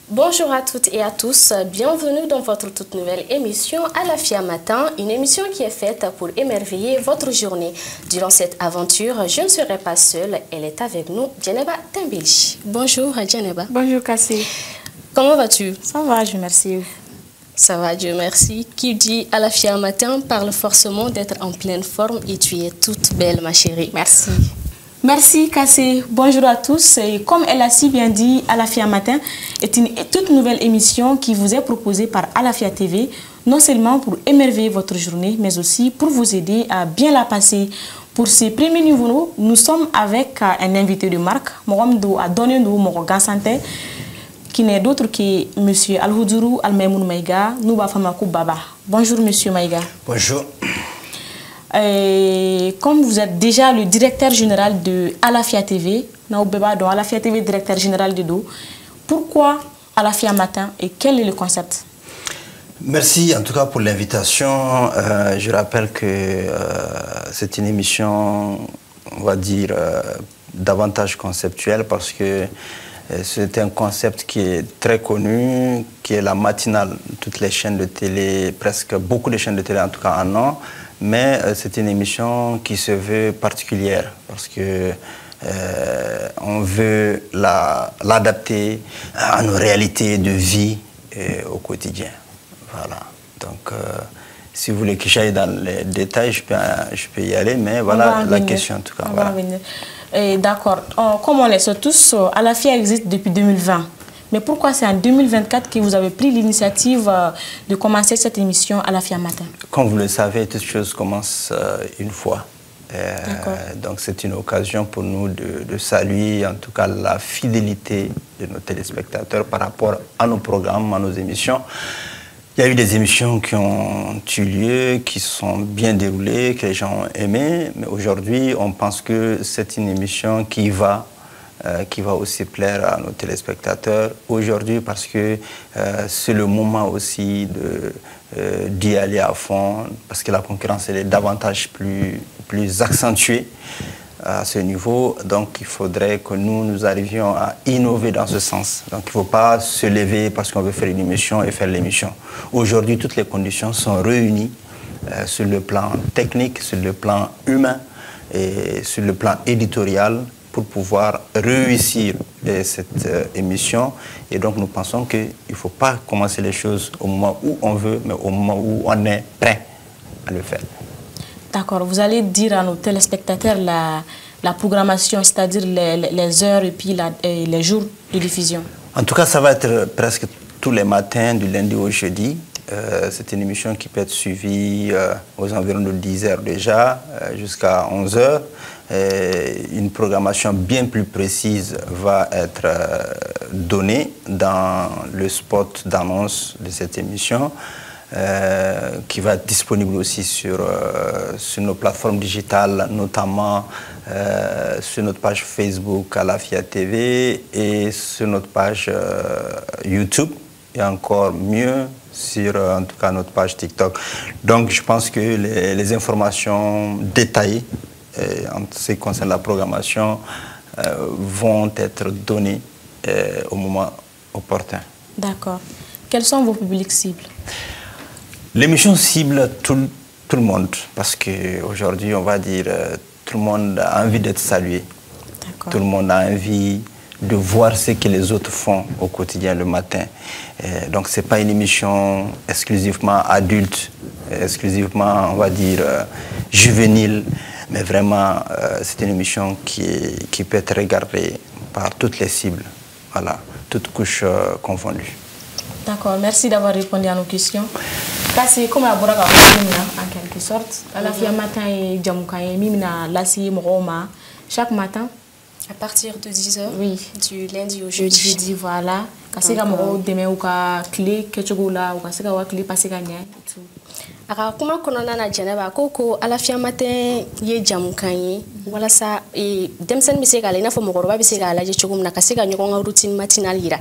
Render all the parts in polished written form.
Bonjour à toutes et à tous, bienvenue dans votre toute nouvelle émission Alafia Matin, une émission qui est faite pour émerveiller votre journée. Durant cette aventure, je ne serai pas seule, elle est avec nous, Djeneba Tembeli. Bonjour Djeneba. Bonjour Kassi. Comment vas-tu? Ça va, je remercie. Ça va, Dieu merci. Qui dit Alafia Matin parle forcément d'être en pleine forme et tu es toute belle ma chérie. Merci. Merci Kassé. Bonjour à tous. Et comme elle a si bien dit, Alafia Matin est une toute nouvelle émission qui vous est proposée par Alafia TV, non seulement pour émerveiller votre journée, mais aussi pour vous aider à bien la passer. Pour ce premier niveau, nous sommes avec un invité de marque, Mohamedou Adonenou Morogan Santé, qui n'est d'autre que M. Alhoudourou Almemoun Maïga, Nouba Famakou Baba. Bonjour M. Maïga. Bonjour. Comme vous êtes déjà le directeur général de Alafia TV, Alafia TV directeur général de Do, pourquoi Alafia Matin et quel est le concept? Merci en tout cas pour l'invitation. Je rappelle que c'est une émission, on va dire, davantage conceptuelle parce que c'est un concept qui est très connu, qui est la matinale. Toutes les chaînes de télé, presque beaucoup de chaînes de télé en tout cas en ont. Mais c'est une émission qui se veut particulière parce que on veut l'adapter à nos réalités de vie au quotidien. Voilà. Donc, si vous voulez que j'aille dans les détails, je peux y aller, mais voilà la question en tout cas. Voilà. D'accord. Comme on le sait tous, Alafia existe depuis 2020. Mais pourquoi c'est en 2024 que vous avez pris l'initiative de commencer cette émission Alafia Matin? Comme vous le savez, toute chose commence une fois. Donc c'est une occasion pour nous de saluer en tout cas la fidélité de nos téléspectateurs par rapport à nos programmes, à nos émissions. Il y a eu des émissions qui ont eu lieu, qui sont bien déroulées, que les gens ont aimé. Mais aujourd'hui, on pense que c'est une émission qui va aussi plaire à nos téléspectateurs aujourd'hui parce que c'est le moment aussi d'y aller à fond parce que la concurrence elle est davantage plus accentuée à ce niveau. Donc il faudrait que nous arrivions à innover dans ce sens. Donc il ne faut pas se lever parce qu'on veut faire une émission et faire l'émission. Aujourd'hui, toutes les conditions sont réunies sur le plan technique, sur le plan humain et sur le plan éditorial pour pouvoir réussir cette émission. Et donc nous pensons qu'il ne faut pas commencer les choses au moment où on veut, mais au moment où on est prêt à le faire. D'accord. Vous allez dire à nos téléspectateurs la programmation, c'est-à-dire les heures et puis les jours de diffusion. En tout cas, ça va être presque tous les matins, du lundi au jeudi. C'est une émission qui peut être suivie aux environs de 10 h déjà, jusqu'à 11 h. Une programmation bien plus précise va être donnée dans le spot d'annonce de cette émission, qui va être disponible aussi sur nos plateformes digitales, notamment sur notre page Facebook Alafia TV et sur notre page YouTube, et encore mieux sur en tout cas notre page TikTok. Donc je pense que les informations détaillées en ce qui concerne la programmation vont être données au moment opportun. D'accord. Quels sont vos publics cibles? L'émission cible tout le monde, parce qu'aujourd'hui, on va dire, tout le monde a envie d'être salué. Tout le monde a envie de voir ce que les autres font au quotidien le matin. Donc, ce n'est pas une émission exclusivement adulte, exclusivement, on va dire, juvénile, mais vraiment, c'est une émission qui peut être regardée par toutes les cibles, voilà, toutes couches confondues. D'accord, merci d'avoir répondu à nos questions. Kasi comme abora ka en quelque sorte, Alafia Matin et Djamoukaye Mimina Lassi Moroma chaque matin à partir de 10 h, oui, du lundi au jeudi. Jeudi, voilà. Kasi ka moro demain ou ka clé kechogola ou ka seka wa clé passer gagner tout. Ara kuma konona na Djeneba ko Alafia Matin ye jamukan ye walasa demsen bi se ka la ina fo mɔgɔkɔrɔba bi se ka lajɛ cogo min na ka se ka ɲɔgɔn ka routine matinale yira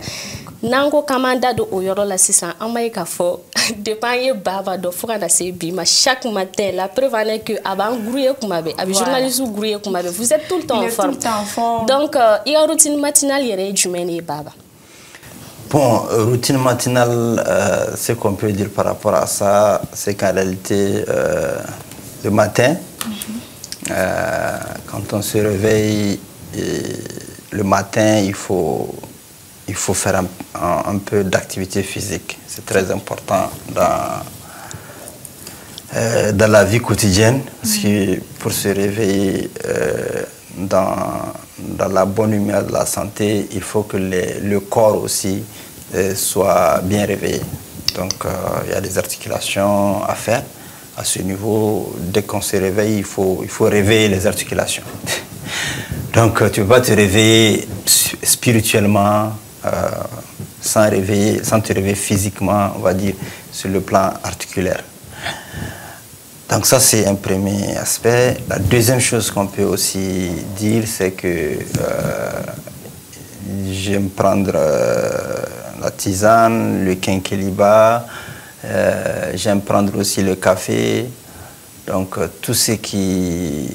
n'an ko k'an b'an da don o yɔrɔ la sisan an b'a ye k'a fɔ depuis an ye baba dɔn fo ka na se bi ma chaque matin la preuve en est que a b'an grouiller kuma bɛɛ a bɛ journaliste grouiller kuma bɛɛ vous êtes tout le temps en forme donc i ka routine matinale yɛrɛ ye jumɛn de ye baba? Bon, routine matinale, ce qu'on peut dire par rapport à ça, c'est qu'en réalité, le matin, quand on se réveille, le matin, il faut faire un peu d'activité physique. C'est très important dans la vie quotidienne, parce que pour se réveiller dans la bonne humeur de la santé, il faut que le corps aussi soit bien réveillé. Donc il y a des articulations à faire. À ce niveau, dès qu'on se réveille, il faut réveiller les articulations. Donc tu ne peux pas te réveiller spirituellement sans te réveiller physiquement, on va dire, sur le plan articulaire. Donc ça, c'est un premier aspect. La deuxième chose qu'on peut aussi dire, c'est que j'aime prendre la tisane, le quinqueliba, j'aime prendre aussi le café. Donc tout ce qui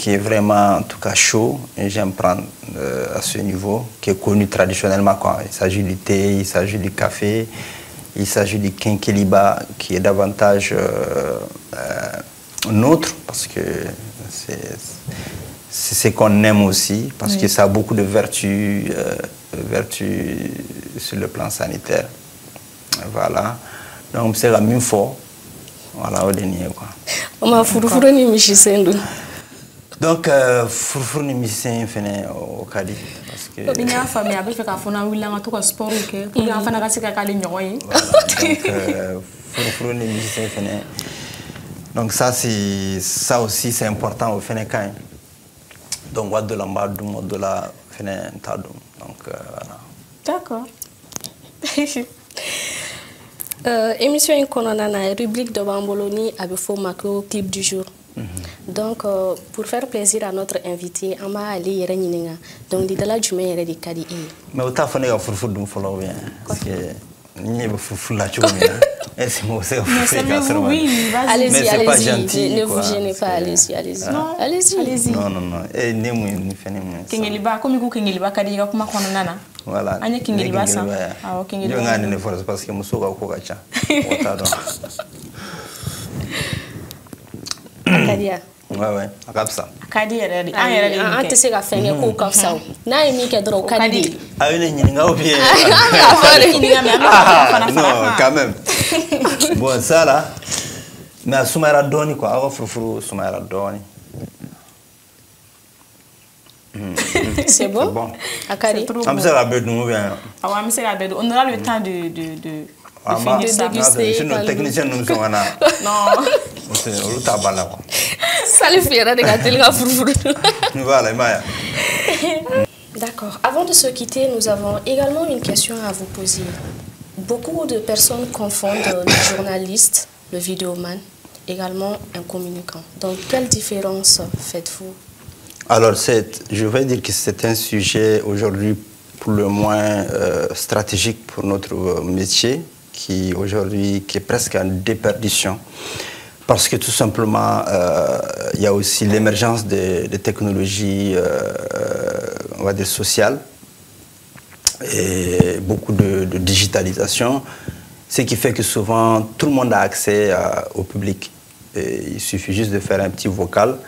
est vraiment, en tout cas, chaud, j'aime prendre à ce niveau, qui est connu traditionnellement, quoi. Il s'agit du thé, il s'agit du café. Il s'agit du quinqueliba qui est davantage nôtre, parce que c'est ce qu'on aime aussi, parce que ça a beaucoup de vertus sur le plan sanitaire. Voilà. Donc c'est la même fois. Voilà, au dernier, quoi. Donc, furfur ni misɛn fɛnɛ o ka di parce que ni y'a faamuya a bɛ fɛ k'a fɔ n'an wulila an ka to ka sport kɛ pour que an fana ka se ka k'ale ɲɔgɔn ye. Donc furfur ni misɛn fɛnɛ, donc ça aussi c'est important au fɛnɛ ka ɲi. Donc wa dɔ la n b'a dun o dɔ la fɛnɛ n t'a dun, donc voilà. D'accord. Émission in kɔnɔna na rubrique dɔ b'an bolo ni a bɛ fɔ o ma ko clip du jour. Donc, pour faire plaisir à notre invité, on va aller y revenir. Donc, de là, je vais aller kadi. Mais au taf, on est à furfur d'un follow bien, parce que n'y a pas furfur là, tu vois. C'est moi, c'est oui, allez-y, allez-y. Ne vous gênez pas, allez-y, allez-y. Allez-y. Non. Et ne moi, ni fait ni moi. Kingeliba, comme il Kingeliba, kadi ka kuma kɔnɔna nana. Voilà. An ye Kingeliba san. Awɔ, Kingeliba. Je vais ne force parce que muso ka ko ka ca. O t'a dɔn. Akadia. Ouais, akapsa. Kadi yɛrɛ de. An yɛrɛ de. An tɛ se ka fɛn kɛ k'o ka fisa o. N'a ye min kɛ dɔrɔn o ka di de. A ye ne ɲininka ou bien? Non, quand même. Bon, ça là, mais a sumayara dɔɔni quoi. Aw ka furufuru sumayara dɔɔni. C'est bon? Akadi. An bɛ se ka bɛɛ dun ou bien? Awɔ, an bɛ se ka bɛɛ dun. On aura le temps de déguster. Sinon, technicien nous sommes là. Non. On t'a balé quoi. Salif yɛrɛ de ka teli ka furufuru. Voilà, Maya. D'accord. Avant de se quitter, nous avons également une question à vous poser. Beaucoup de personnes confondent le journaliste, le vidéoman, également un communicant. Donc, quelle différence faites-vous? Alors, je vais dire que c'est un sujet aujourd'hui pour le moins stratégique pour notre métier, qui aujourd'hui est presque en déperdition. Parce que tout simplement, il y a aussi l'émergence des technologies, on va dire, sociales, et beaucoup de digitalisation, ce qui fait que souvent, tout le monde a accès au public. Et il suffit juste de faire un petit vocal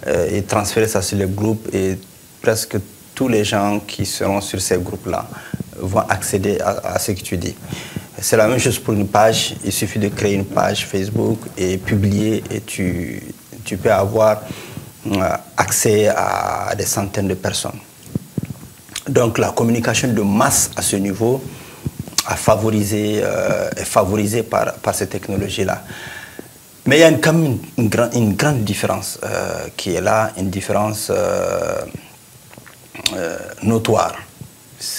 et transférer ça sur les groupes, et presque tous les gens qui seront sur ces groupes-là vont accéder à ce que tu dis. C'est la même chose pour une page. Il suffit de créer une page Facebook et publier, et tu peux avoir accès à des centaines de personnes. Donc la communication de masse à ce niveau est favorisée par ces technologies-là. Mais il y a quand même une grande différence qui est là, une différence notoire.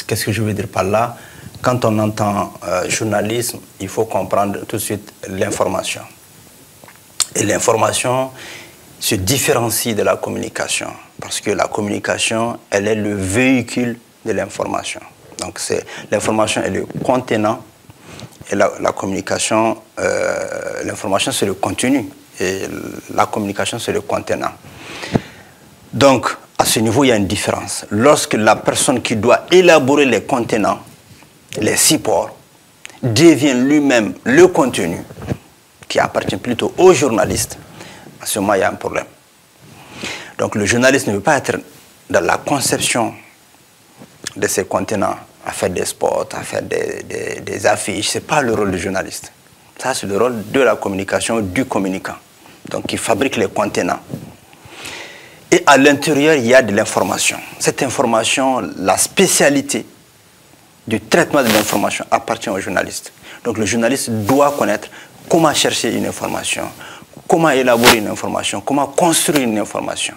Qu'est-ce que je veux dire par là? Quand on entend journalisme, il faut comprendre tout de suite l'information. Et l'information se différencie de la communication, parce que la communication, elle est le véhicule de l'information. Donc l'information est le contenant, et la communication, l'information c'est le contenu, et la communication c'est le contenant. Donc à ce niveau, il y a une différence. Lorsque la personne qui doit élaborer les contenants les supports, devient lui-même le contenu qui appartient plutôt aux journalistes, à ce moment, il y a un problème. Donc le journaliste ne veut pas être dans la conception de ces contenants, à faire des spots, à faire des affiches. Ce n'est pas le rôle du journaliste. Ça, c'est le rôle de la communication, du communicant. Donc, il fabrique les contenants. Et à l'intérieur, il y a de l'information. Cette information, la spécialité du traitement de l'information appartient au journaliste. Donc, le journaliste doit connaître comment chercher une information, comment élaborer une information, comment construire une information.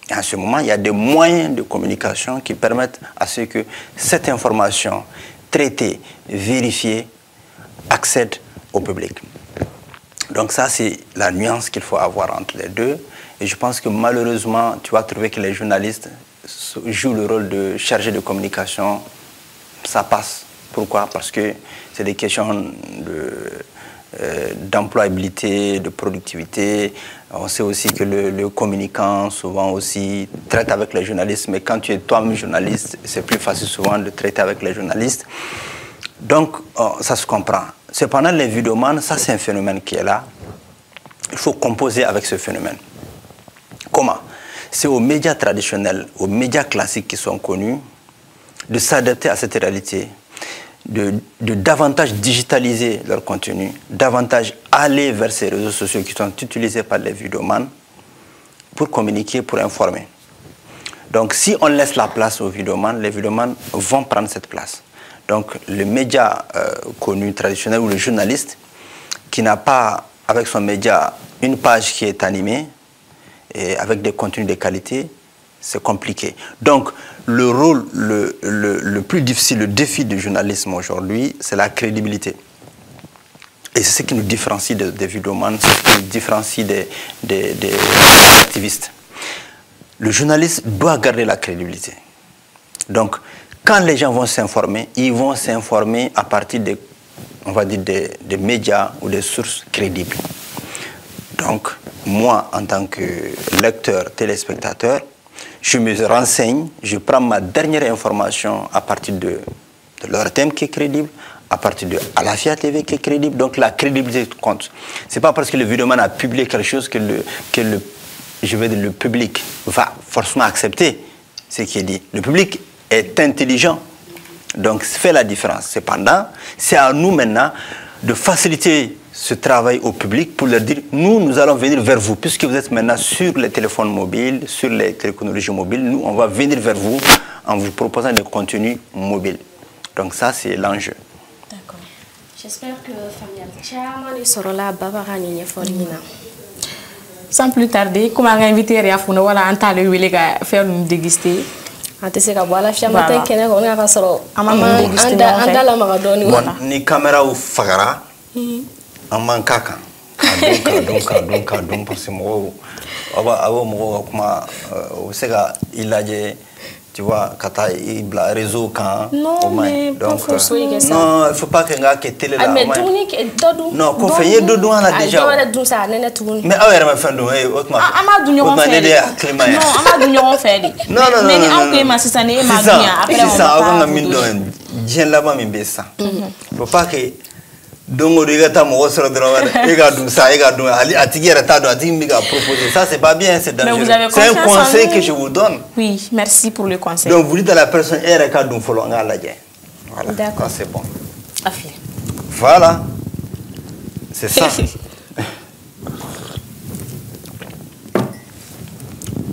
Et en ce moment, il y a des moyens de communication qui permettent à ce que cette information traitée, vérifiée, accède au public. Donc ça, c'est la nuance qu'il faut avoir entre les deux. Et je pense que malheureusement, tu vas trouver que les journalistes jouent le rôle de chargé de communication. Ça passe. Pourquoi? Parce que c'est des questions d'employabilité, de productivité. On sait aussi que le communicant souvent aussi traite avec les journalistes, mais quand tu es toi-même journaliste, c'est plus facile souvent de traiter avec les journalistes. Donc, ça se comprend. Cependant, les vidéomans, ça c'est un phénomène qui est là. Il faut composer avec ce phénomène. Comment? C'est aux médias traditionnels, aux médias classiques qui sont connus, de s'adapter à cette réalité, de davantage digitaliser leur contenu, davantage aller vers ces réseaux sociaux qui sont utilisés par les vidéomans pour communiquer, pour informer. Donc si on laisse la place aux vidéomans, les vidéomans vont prendre cette place. Donc le média connu, traditionnel, ou le journaliste qui n'a pas avec son média une page qui est animée et avec des contenus de qualité, c'est compliqué. Donc, le rôle le plus difficile, le défi du journalisme aujourd'hui, c'est la crédibilité. Et c'est ce qui nous différencie des vidéomans, c'est ce qui nous différencie des activistes. Le journaliste doit garder la crédibilité. Donc, quand les gens vont s'informer, ils vont s'informer à partir des, on va dire, des médias ou des sources crédibles. Donc, moi, en tant que lecteur, téléspectateur, je me renseigne, je prends ma dernière information à partir de leur thème qui est crédible, à partir de Alafia TV qui est crédible. Donc la crédibilité compte. Ce n'est pas parce que le vidéoman a publié quelque chose que le public va forcément accepter ce qui est dit. Le public est intelligent, donc fait la différence. Cependant, c'est à nous maintenant de faciliter ce travail au public pour leur dire, nous allons venir vers vous, puisque vous êtes maintenant sur les téléphones mobiles, sur les technologies mobiles, nous, on va venir vers vous en vous proposant des contenus mobiles. Donc ça, c'est l'enjeu. D'accord. J'espère que Famille Sorola Babarani Folina. Sans plus tarder, comment inviter Réafouna, voilà, en temps de faire une déguster. Atese ka bola fiama tay kene ko nga ka soro andala magadoni wala ni camera ou fagara amman kaka donc parce que mo aba mo kuma o sega ilaje tu vois kata ibla réseau kan non mais donc non il faut pas que nga ke télé là mais tourni dodu non ko feye dodu on déjà mais awere ma fendo autrement amadu ñogon fait non amadu ñogon fait non mais ni an ko ma sisane e ma dunya après on ça on min don dien là-bas min bessa faut pas que dongo de gata mo soro droit et ga dum ça et ga dum ali atigi reta do atigi mi ga proposer ça c'est pas bien, c'est dangereux. C'est un conseil que je vous donne. Oui, merci pour le conseil. Donc vous dites à la personne et ka dum folo nga la dien. Voilà. D'accord, c'est bon. Affaire. Voilà. C'est ça.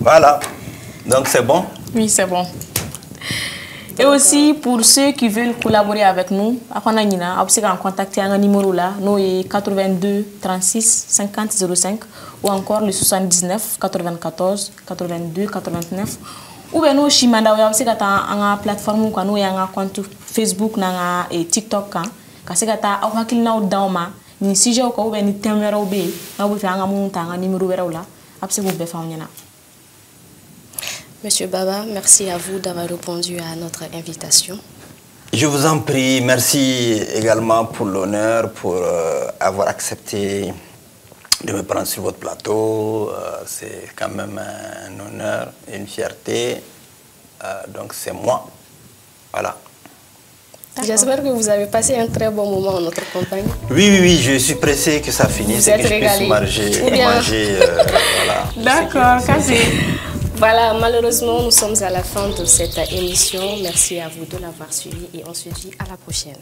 Voilà. Donc c'est bon? Oui, c'est bon. Et aussi, pour ceux qui veulent collaborer avec nous, on a contacter un numéro là, nous est 82 36 50 05 ou encore le 79 94 82 89. Ou bien nous, chimanda, on a une plateforme où nous avons un compte Facebook et TikTok. Parce que nous avons un sujet ou bien un thème, nous avons un numéro là. Monsieur Baba, merci à vous d'avoir répondu à notre invitation. Je vous en prie, merci également pour l'honneur, pour avoir accepté de me prendre sur votre plateau. C'est quand même un honneur et une fierté. Donc c'est moi. Voilà. J'espère que vous avez passé un très bon moment en notre compagnie. Oui, je suis pressé que ça finisse et que je puisse manger. Voilà. D'accord, Kassé. Voilà, malheureusement, nous sommes à la fin de cette émission. Merci à vous de l'avoir suivi et on se dit à la prochaine.